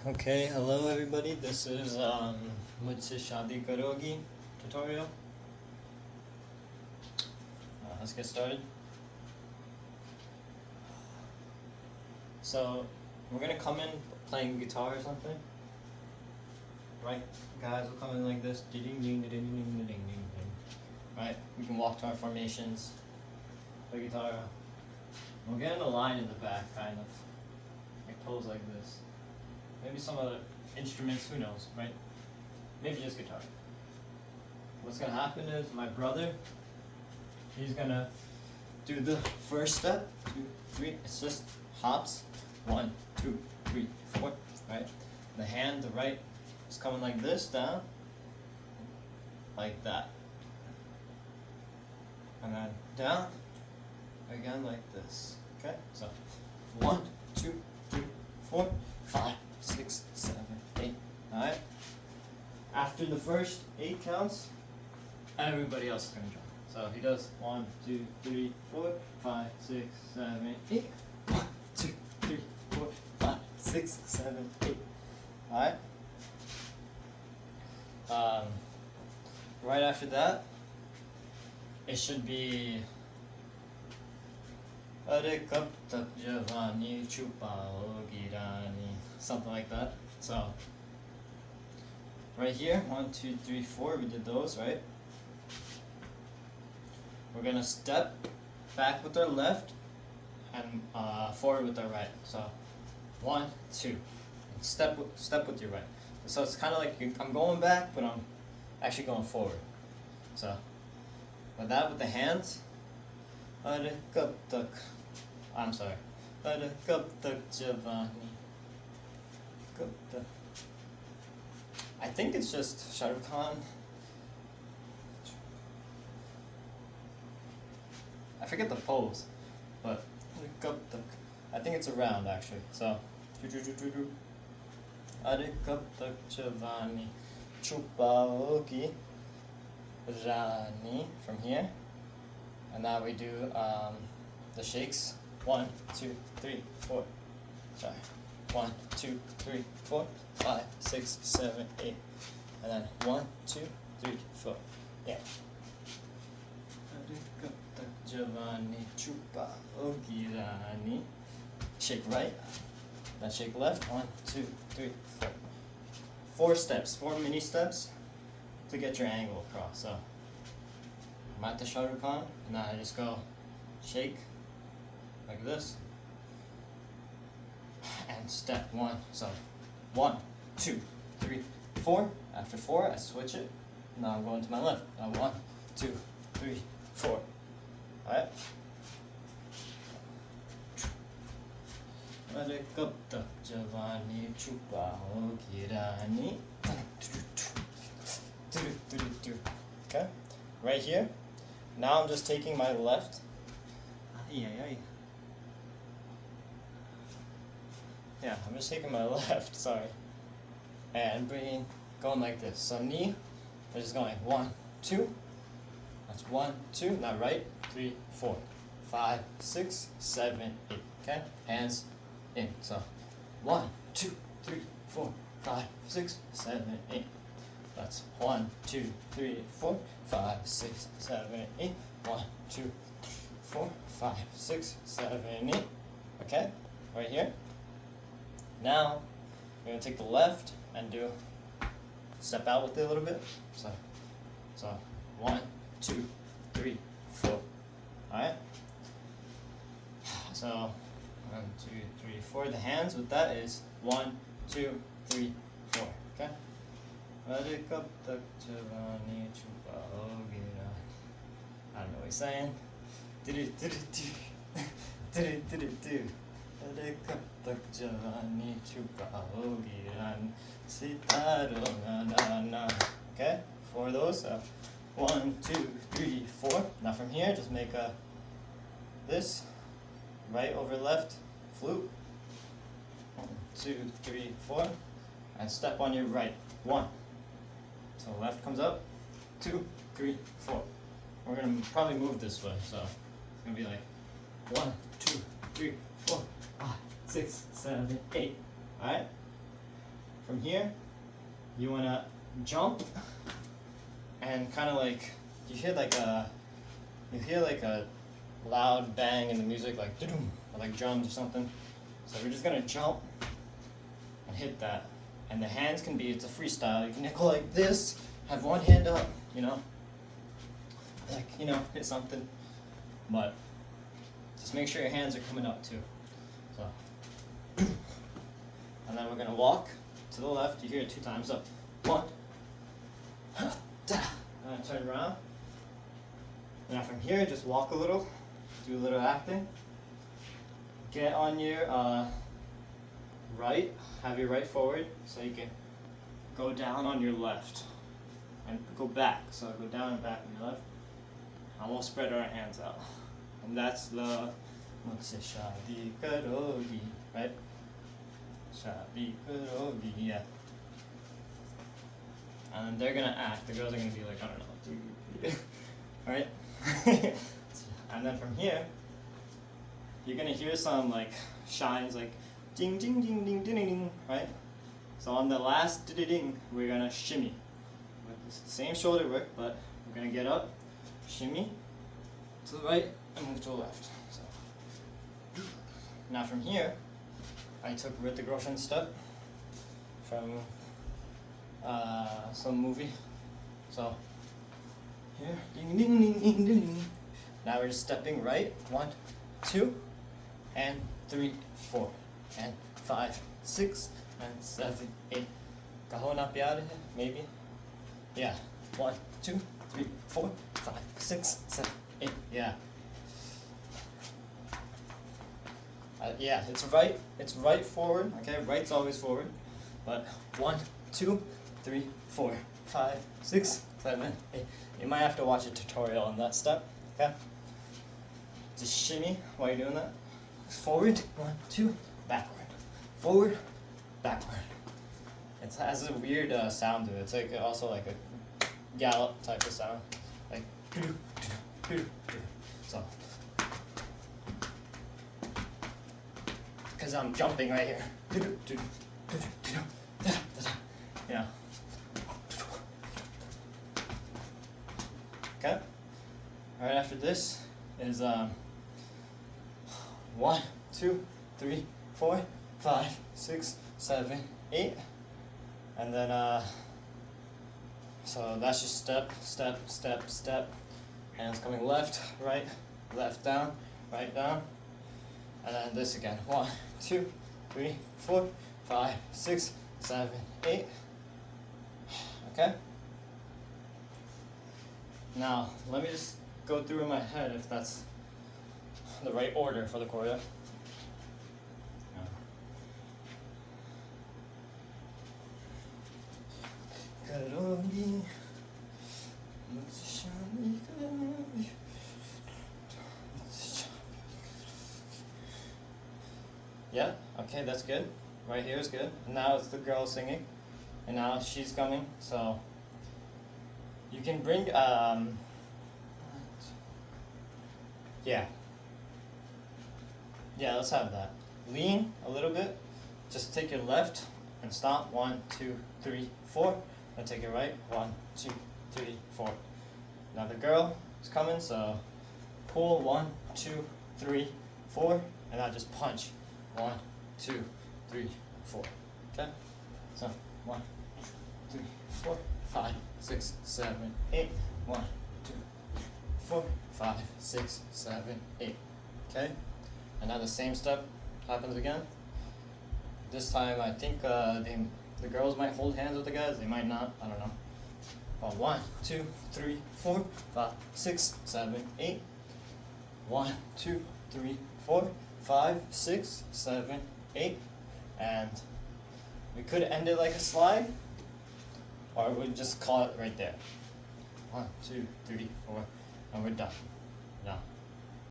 Okay, hello everybody. This is Mujhse shaadi karogi tutorial. Let's get started. So we're gonna come in playing guitar or something, right? Guys, we'll come in like this. Ding ding ding ding ding ding ding. Right? We can walk to our formations. Play guitar. We'll get in a line in the back, kind of. Like pose like this. Maybe some other instruments, who knows, right? Maybe just guitar. What's gonna happen is my brother, he's gonna do the first step, 2, 3, it's just hops, 1, 2, 3, 4, right? The hand, the right, is coming like this, down, like that. And then down, again like this, okay? So, 1, 2, 3, 4, 5, 6, 7, 8. Alright? After the first 8 counts, everybody else is going to join. So he does 1, 2, 3, 4, 5, 6, 7, 8. 1, 2, 3, 4, 5, 6, 7, 8. Alright? Right after that, it should be something like that. So right here, 1, 2, 3, 4, we did those, right? We're gonna step back with our left and forward with our right. So 1, 2, step with your right. So it's kind of like I'm going back, but I'm actually going forward. So with that, with the hands, I'm sorry. I think it's just Shah Rukh Khan. I forget the pose, but I think it's around actually. So, Rani from here, and now we do the shakes. 1, 2, 3, 4. Sorry. 1, 2, 3, 4, 5, 6, 7, 8. And then 1, 2, 3, 4. Yeah. Shake right. Then shake left. 1, 2, 3, 4. 4 steps, 4 mini steps to get your angle across. So I'm at the Shah Rukh Khan, and now I just go shake like this and step 1. So 1, 2, 3, 4. After 4, I switch it. Now I'm going to my left. Now 1, 2, 3, 4. Alright? Okay? Right here. Now I'm just taking my left. Yeah, I'm just taking my left, sorry. And going like this. So knee, I'm just going 1, 2. That's 1, 2. Now right, 3, 4, 5, 6, 7, 8. Okay? Hands in. So 1, 2, 3, 4, 5, 6, 7, 8. That's 1, 2, 3, 4, 5, 6, 7, 8. 1, 2, 3, 4, 5, 6, 7, 8. Okay? Right here. Now, we're going to take the left and step out with it a little bit. So 1, 2, 3, 4. Alright? So, 1, 2, 3, 4. The hands with that is 1, 2, 3, 4. Okay? I don't know what he's saying. Okay, 4 of those. 1, 2, 3, 4. Now from here, just make this right over left flute. 1, 2, 3, 4, and step on your right. 1. So left comes up. 2, 3, 4. We're gonna probably move this way, so it's gonna be like 1, 2, 3, 4, 5, 6, 7, 8. Alright? from here, you wanna jump and kind of like you hear like a loud bang in the music, like doo-doom, or like drums or something. So we're just gonna jump and hit that. And the hands can be, it's a freestyle. You can go like this, have one hand up, you know, like, you know, hit something. But just make sure your hands are coming up too. So, and then we're gonna walk to the left. You hear it 2 times up. 1, and then turn around. Now from here, just walk a little, do a little acting. Get on your right, have your right forward, so you can go down on your left and go back. So go down and back on your left, and we'll spread our hands out. And that's the Mujhse shaadi karogi, right? Shaadi karogi, yeah. And they're gonna act. The girls are gonna be like, I don't know, alright? And then from here, you're gonna hear some like shines, like ding ding ding ding ding ding, right? So on the last ding ding, we're gonna shimmy with the same shoulder work, but we're gonna get up, shimmy to the right, and move to the left. So now from here, I took with the girlfriend step from some movie. So here, ding ding ding ding ding. Now we're just stepping right, 1, 2, and 3, 4, and 5, 6, and 7, 8. Kaho na pyar hai, maybe? Yeah. 1, 2, 3, 4, 5, 6, 7, 8. Yeah. Yeah, it's right forward, okay? Right's always forward. But 1, 2, 3, 4, 5, 6, 7, 8. You might have to watch a tutorial on that step, okay? Just shimmy while you're doing that. Forward, 1, 2, backward. Forward, backward. It has a weird sound to it. It's like also like a gallop type of sound. Like, so. Because I'm jumping right here. Yeah. Okay. Right after this is 1, 2, 3, 4, 5, 6, 7, 8, and then so that's just step, step, step, step. Hands coming left, right, down, right down, and then this again. 1, 2, 3, 4, 5, 6, 7, 8. Okay. Now let me just go through in my head if that's the right order for the choreo. Karogi, yeah, okay, that's good. Right here is good. And now it's the girl singing, and now she's coming. So you can bring yeah, let's have that. Lean a little bit. Just take your left and stop. 1, 2, 3, 4. And take your right. 1, 2, 3, 4. Now the girl is coming, so pull. 1, 2, 3, 4, and now just punch. 1, 2, 3, 4. Okay. So 1, 2, 3, 4, 5, 6, 7, 8. 1, 2, 4, 5, 6, 7, 8. Okay. And now the same step happens again. This time I think the girls might hold hands with the guys. They might not. I don't know. But 1, 2, 3, 4, 5, 6, 7, 8. 1, 2, 3, 4, 5, 6, 7, 8. And we could end it like a slide, or we'd just call it right there. 1, 2, 3, 4, and we're done. Now.